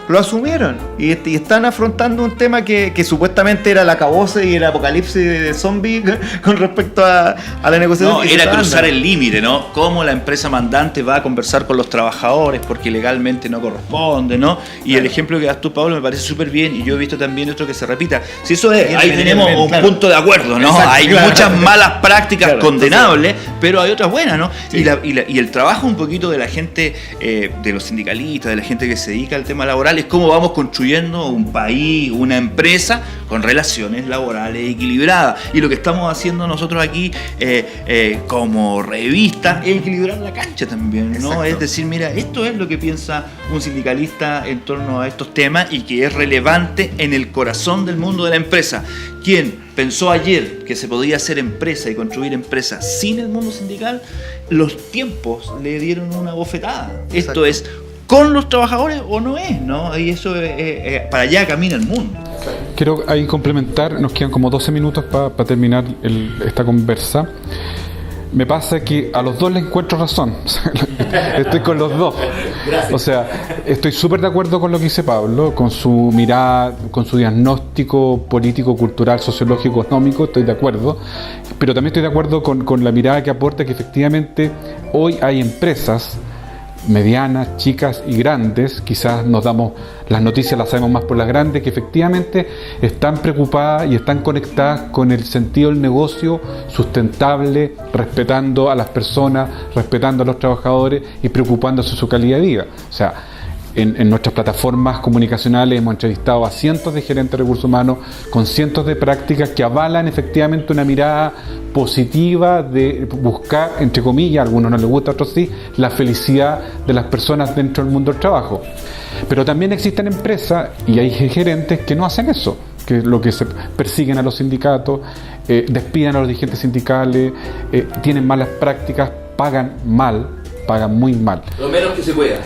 lo asumieron y están afrontando un tema que supuestamente era el acabose y el apocalipsis de zombies con respecto a la negociación. No, era cruzar el límite, ¿no? Cómo la empresa mandante va a conversar con los trabajadores porque legalmente no corresponde, ¿no? Y el ejemplo que das tú, Pablo, me parece súper bien, y yo he visto también esto que se repita. Si eso es, ahí tenemos un punto de acuerdo, ¿no? Exacto, hay muchas malas prácticas condenables, pero hay otras buenas, ¿no? Sí. Y el trabajo un poquito de la gente, de los sindicalistas, de la gente que se dedica al tema laboral, laborales, cómo vamos construyendo un país, una empresa con relaciones laborales equilibradas. Y lo que estamos haciendo nosotros aquí como revista es equilibrar la cancha también, ¿no? Exacto. Es decir, mira, esto es lo que piensa un sindicalista en torno a estos temas y que es relevante en el corazón del mundo de la empresa. Quien pensó ayer que se podía hacer empresa y construir empresa sin el mundo sindical, los tiempos le dieron una bofetada. Exacto. Esto es con los trabajadores o no es, ¿no? Y eso para allá camina el mundo. Quiero ahí complementar, nos quedan como 12 minutos para terminar esta conversa. Me pasa que a los dos les encuentro razón. Estoy con los dos. Gracias. O sea, estoy súper de acuerdo con lo que dice Pablo, con su mirada, con su diagnóstico político, cultural, sociológico, económico, estoy de acuerdo. Pero también estoy de acuerdo con la mirada que aporta que efectivamente hoy hay empresas medianas, chicas y grandes, quizás nos damos las noticias, las sabemos más por las grandes, que efectivamente están preocupadas y están conectadas con el sentido del negocio sustentable, respetando a las personas, respetando a los trabajadores y preocupándose de su calidad de vida. O sea, en nuestras plataformas comunicacionales hemos entrevistado a cientos de gerentes de recursos humanos con cientos de prácticas que avalan efectivamente una mirada positiva de buscar, entre comillas, a algunos no les gusta, a otros sí, la felicidad de las personas dentro del mundo del trabajo. Pero también existen empresas y hay gerentes que no hacen eso, que lo que se persiguen a los sindicatos, despiden a los dirigentes sindicales, tienen malas prácticas, pagan mal, pagan muy mal. Lo menos que se pueda.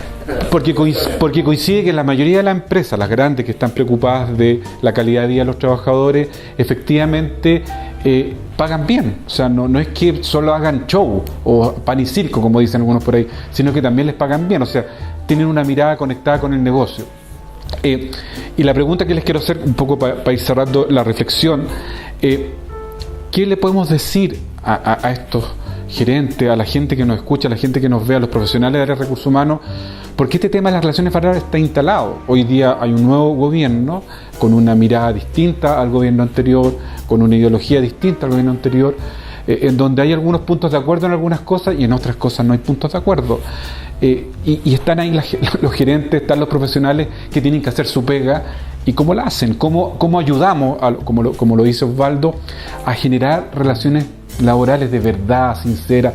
Porque coincide que la mayoría de las empresas, las grandes que están preocupadas de la calidad de vida de los trabajadores, efectivamente pagan bien. O sea, no es que solo hagan show o pan y circo, como dicen algunos por ahí, sino que también les pagan bien. O sea, tienen una mirada conectada con el negocio. Y la pregunta que les quiero hacer, un poco para ir cerrando la reflexión, ¿qué le podemos decir a estos gerentes, a la gente que nos escucha, a la gente que nos ve, a los profesionales de área de recursos humanos? Porque este tema de las relaciones laborales está instalado. Hoy día hay un nuevo gobierno con una mirada distinta al gobierno anterior, con una ideología distinta al gobierno anterior, en donde hay algunos puntos de acuerdo en algunas cosas y en otras cosas no hay puntos de acuerdo. Y están ahí los gerentes, están los profesionales que tienen que hacer su pega. ¿Y cómo la hacen? ¿Cómo ayudamos, como lo dice Osvaldo, a generar relaciones laborales de verdad, sinceras,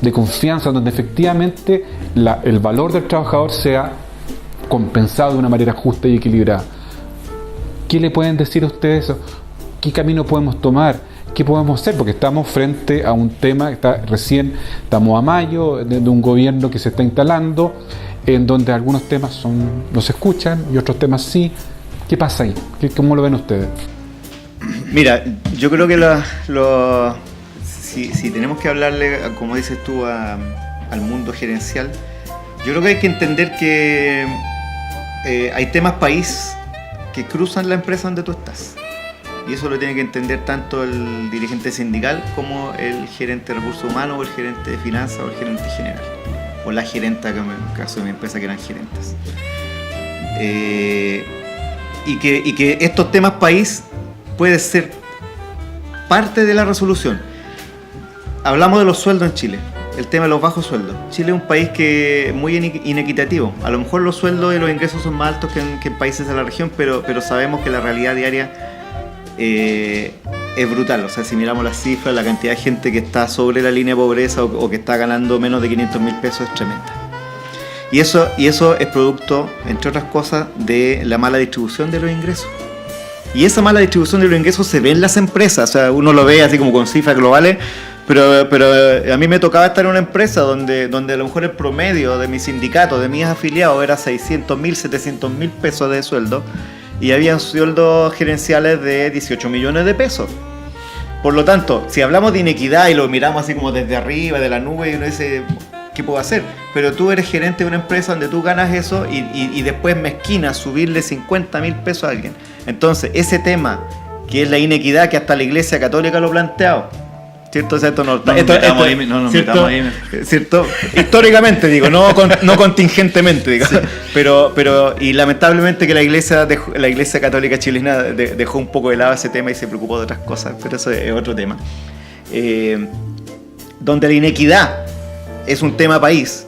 de confianza, donde efectivamente el valor del trabajador sea compensado de una manera justa y equilibrada? ¿Qué le pueden decir a ustedes? ¿Qué camino podemos tomar? ¿Qué podemos hacer? Porque estamos frente a un tema que estamos a mayo, de un gobierno que se está instalando, en donde algunos temas no se escuchan y otros temas sí. ¿Qué pasa ahí? ¿Cómo lo ven ustedes? Mira, yo creo que si tenemos que hablarle, como dices tú, al mundo gerencial, yo creo que hay que entender que hay temas país que cruzan la empresa donde tú estás. Y eso lo tiene que entender tanto el dirigente sindical como el gerente de recursos humanos, o el gerente de finanzas, o el gerente general, o la gerenta, que en el caso de mi empresa, que eran gerentes. Y que estos temas país pueden ser parte de la resolución. Hablamos de los sueldos en Chile, el tema de los bajos sueldos. Chile es un país que es muy inequitativo. A lo mejor los sueldos y los ingresos son más altos que en países de la región, pero sabemos que la realidad diaria es brutal. O sea, si miramos las cifras, la cantidad de gente que está sobre la línea de pobreza o que está ganando menos de 500.000 pesos es tremenda. Y eso es producto, entre otras cosas, de la mala distribución de los ingresos. Y esa mala distribución de los ingresos se ve en las empresas. O sea, uno lo ve así como con cifras globales, pero a mí me tocaba estar en una empresa donde a lo mejor el promedio de mi sindicato, de mis afiliados, era 600.000, 700.000 pesos de sueldo, y había sueldos gerenciales de 18 millones de pesos. Por lo tanto, si hablamos de inequidad y lo miramos así como desde arriba, de la nube, y uno dice, ¿qué puedo hacer? Pero tú eres gerente de una empresa donde tú ganas eso y después mezquina subirle 50.000 pesos a alguien. Entonces, ese tema, que es la inequidad, que hasta la Iglesia Católica lo ha planteado, ¿cierto? O sea, esto no nos metamos ahí. ¿Cierto? Históricamente, digo, no contingentemente, digo. Sí. Pero y lamentablemente que la Iglesia Católica chilena dejó un poco de lado ese tema y se preocupó de otras cosas, pero eso es otro tema. Donde la inequidad es un tema país,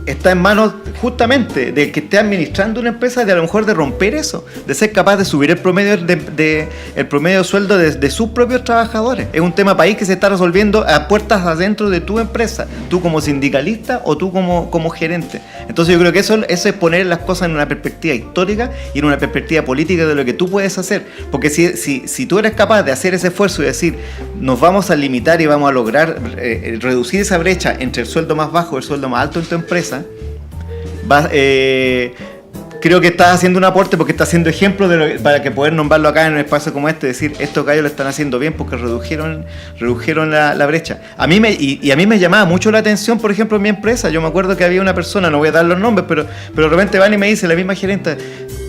está en manos justamente del que esté administrando una empresa, de a lo mejor de romper eso, de ser capaz de subir el promedio el promedio de sueldo de sus propios trabajadores. Es un tema país que se está resolviendo a puertas adentro de tu empresa, tú como sindicalista o tú como gerente. Entonces yo creo que eso es poner las cosas en una perspectiva histórica y en una perspectiva política de lo que tú puedes hacer, porque si tú eres capaz de hacer ese esfuerzo y decir, nos vamos a limitar y vamos a lograr reducir esa brecha entre el sueldo más bajo y el sueldo más alto en tu empresa, creo que estás haciendo un aporte, porque estás haciendo ejemplo para que poder nombrarlo acá en un espacio como este, decir, estos gallos lo están haciendo bien porque redujeron la brecha. A mí me llamaba mucho la atención, por ejemplo, en mi empresa. Yo me acuerdo que había una persona, no voy a dar los nombres, pero de repente van y me dice, la misma gerente,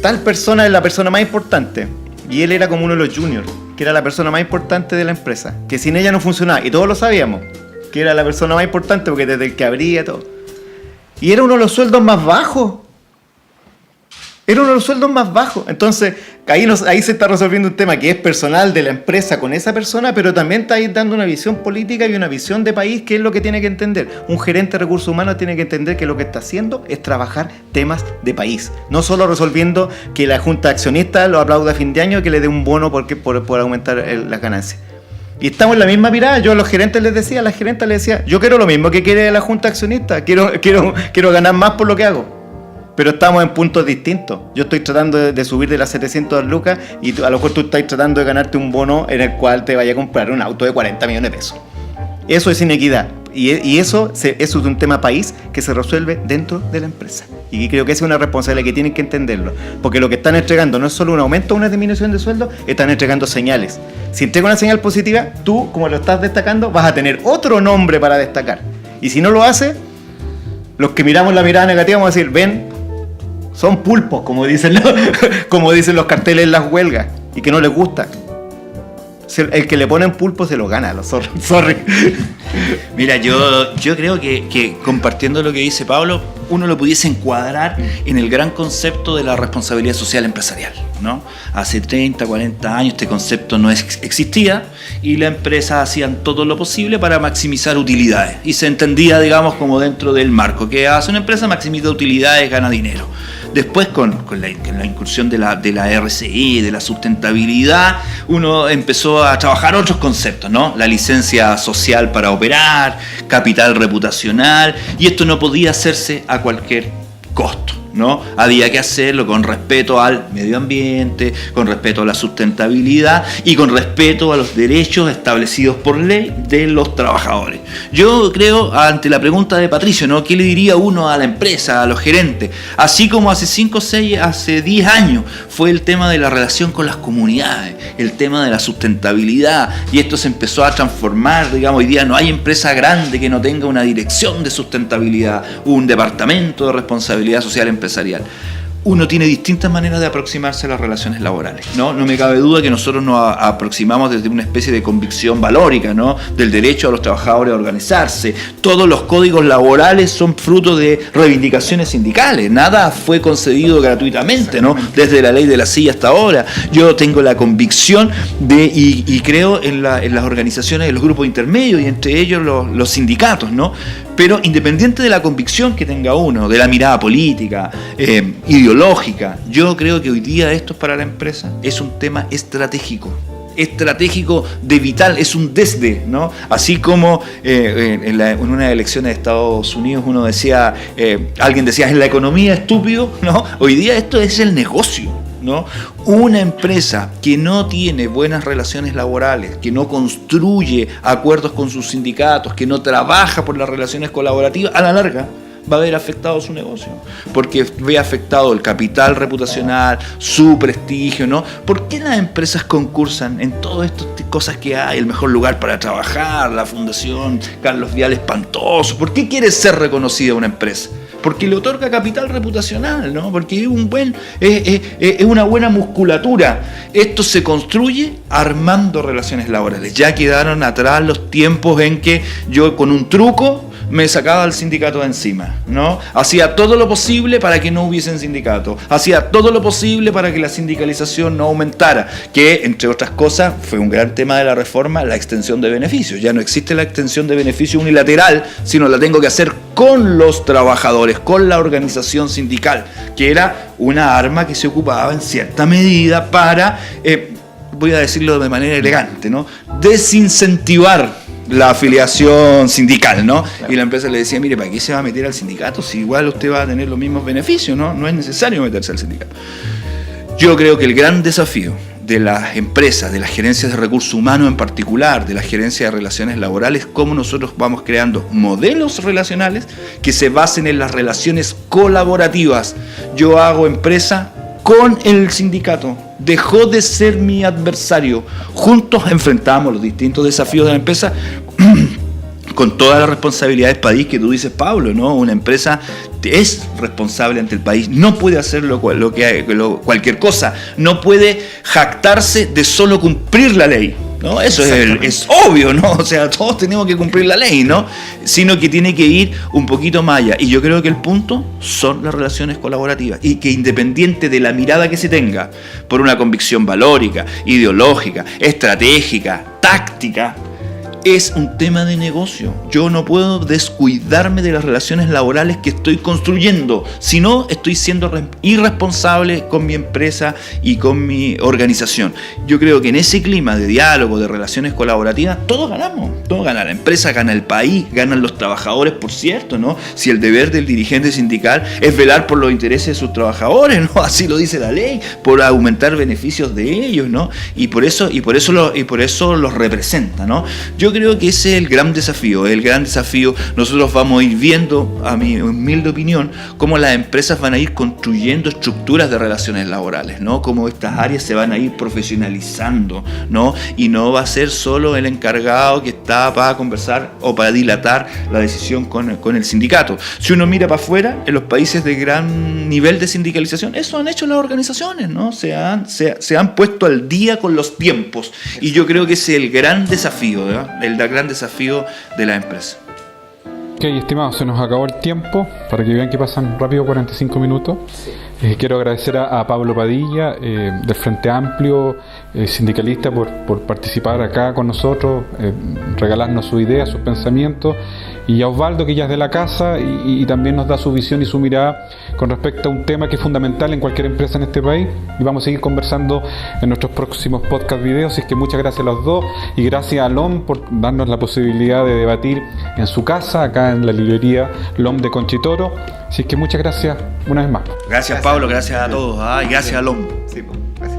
tal persona es la persona más importante, y él era como uno de los juniors, que era la persona más importante de la empresa, que sin ella no funcionaba, y todos lo sabíamos, que era la persona más importante porque desde el que abría todo. Y era uno de los sueldos más bajos. Entonces, ahí se está resolviendo un tema que es personal de la empresa con esa persona, pero también está ahí dando una visión política y una visión de país, que es lo que tiene que entender. Un gerente de recursos humanos tiene que entender que lo que está haciendo es trabajar temas de país. No solo resolviendo que la junta de accionistas lo aplauda a fin de año y que le dé un bono por aumentar las ganancias. Y estamos en la misma mirada. Yo a los gerentes les decía, a las gerentes les decía, yo quiero lo mismo que quiere la junta accionista, quiero ganar más por lo que hago. Pero estamos en puntos distintos. Yo estoy tratando de subir de las 700 lucas y a lo mejor tú estás tratando de ganarte un bono en el cual te vaya a comprar un auto de 40 millones de pesos. Eso es inequidad. Y eso es un tema país que se resuelve dentro de la empresa. Y creo que esa es una responsabilidad que tienen que entenderlo. Porque lo que están entregando no es solo un aumento o una disminución de sueldo, están entregando señales. Si entrega una señal positiva, tú, como lo estás destacando, vas a tener otro nombre para destacar. Y si no lo hace, los que miramos la mirada negativa vamos a decir, ven, son pulpos, como dicen los carteles en las huelgas, y que no les gusta. El que le ponen pulpo se lo gana, los sorry. Mira, yo creo que compartiendo lo que dice Pablo, uno lo pudiese encuadrar en el gran concepto de la responsabilidad social empresarial, ¿no? Hace 30, 40 años este concepto no existía y las empresas hacían todo lo posible para maximizar utilidades y se entendía, digamos, como dentro del marco que hace una empresa, maximiza utilidades, gana dinero. Después con la incursión de la RCE, de la sustentabilidad, uno empezó a trabajar otros conceptos, ¿no? La licencia social para operar, capital reputacional, y esto no podía hacerse a cualquier costo, ¿no? Había que hacerlo con respeto al medio ambiente, con respeto a la sustentabilidad y con respeto a los derechos establecidos por ley de los trabajadores. Yo creo, ante la pregunta de Patricio, ¿no? ¿Qué le diría uno a la empresa, a los gerentes? Así como hace 5, 6, hace 10 años fue el tema de la relación con las comunidades, el tema de la sustentabilidad, y esto se empezó a transformar, digamos, hoy día no hay empresa grande que no tenga una dirección de sustentabilidad, un departamento de responsabilidad social empresarial. Uno tiene distintas maneras de aproximarse a las relaciones laborales, ¿no? No me cabe duda que nosotros nos aproximamos desde una especie de convicción valórica, ¿no? Del derecho a los trabajadores a organizarse. Todos los códigos laborales son fruto de reivindicaciones sindicales. Nada fue concedido gratuitamente, ¿no? Desde la ley de la silla hasta ahora. Yo tengo la convicción y creo en las organizaciones, en los grupos intermedios y entre ellos los sindicatos, ¿no? Pero independiente de la convicción que tenga uno, de la mirada política, ideológica, yo creo que hoy día esto para la empresa es un tema estratégico de vital, es un desde, ¿no? Así como en unas elecciones de Estados Unidos uno decía, alguien decía, en la economía estúpido, ¿no? Hoy día esto es el negocio, ¿no? Una empresa que no tiene buenas relaciones laborales, que no construye acuerdos con sus sindicatos, que no trabaja por las relaciones colaborativas, a la larga va a ver afectado su negocio, porque ve afectado el capital reputacional, su prestigio, ¿no? ¿Por qué las empresas concursan en todas estas cosas que hay? El mejor lugar para trabajar, la Fundación Carlos Vial Espantoso. ¿Por qué quiere ser reconocida una empresa? Porque le otorga capital reputacional, ¿no? Porque es una buena musculatura. Esto se construye armando relaciones laborales. Ya quedaron atrás los tiempos en que yo con un truco me sacaba el sindicato de encima, ¿no? Hacía todo lo posible para que no hubiesen sindicato, hacía todo lo posible para que la sindicalización no aumentara, que entre otras cosas fue un gran tema de la reforma, la extensión de beneficios. Ya no existe la extensión de beneficios unilateral, sino la tengo que hacer con los trabajadores, con la organización sindical, que era una arma que se ocupaba en cierta medida para, voy a decirlo de manera elegante, ¿no? Desincentivar la afiliación sindical, ¿no? Claro. Y la empresa le decía, mire, ¿para qué se va a meter al sindicato? Si igual usted va a tener los mismos beneficios, ¿no? No es necesario meterse al sindicato. Yo creo que el gran desafío de las empresas, de las gerencias de recursos humanos en particular, de las gerencias de relaciones laborales, cómo nosotros vamos creando modelos relacionales que se basen en las relaciones colaborativas. Yo hago empresa con el sindicato, dejó de ser mi adversario. Juntos enfrentamos los distintos desafíos de la empresa con todas las responsabilidades país que tú dices, Pablo, ¿no? Una empresa es responsable ante el país, no puede hacer cualquier cosa, no puede jactarse de solo cumplir la ley, ¿no? Eso es obvio, ¿no? O sea, todos tenemos que cumplir la ley, ¿no? Sino que tiene que ir un poquito más allá. Y yo creo que el punto son las relaciones colaborativas. Y que independiente de la mirada que se tenga, por una convicción valórica, ideológica, estratégica, táctica, es un tema de negocio. Yo no puedo descuidarme de las relaciones laborales que estoy construyendo, si no estoy siendo irresponsable con mi empresa y con mi organización. Yo creo que en ese clima de diálogo, de relaciones colaborativas, todos ganamos. Todos ganan. La empresa gana, el país, ganan los trabajadores, por cierto, ¿no? Si el deber del dirigente sindical es velar por los intereses de sus trabajadores, ¿no? Así lo dice la ley, por aumentar beneficios de ellos, ¿no? Y por eso los representa, ¿no? Yo creo que ese es el gran desafío. Nosotros vamos a ir viendo, a mi humilde opinión, cómo las empresas van a ir construyendo estructuras de relaciones laborales, ¿no? Cómo estas áreas se van a ir profesionalizando, ¿no? Y no va a ser solo el encargado que está para conversar o para dilatar la decisión con el sindicato. Si uno mira para afuera, en los países de gran nivel de sindicalización, eso han hecho las organizaciones, ¿no? Se han puesto al día con los tiempos. Y yo creo que ese es el gran desafío, ¿no? El gran desafío de la empresa. Ok, estimados, se nos acabó el tiempo, para que vean que pasan rápido 45 minutos. Quiero agradecer a Pablo Padilla, del Frente Amplio, sindicalista, por participar acá con nosotros, regalarnos sus ideas, sus pensamientos, y a Osvaldo, que ya es de la casa y también nos da su visión y su mirada con respecto a un tema que es fundamental en cualquier empresa en este país, y vamos a seguir conversando en nuestros próximos podcast videos. Así que muchas gracias a los dos, y gracias a LOM por darnos la posibilidad de debatir en su casa, acá en la librería LOM de Conchitoro. Así que muchas gracias una vez más. Gracias Pablo, gracias a todos, y gracias a LOM. Sí, gracias.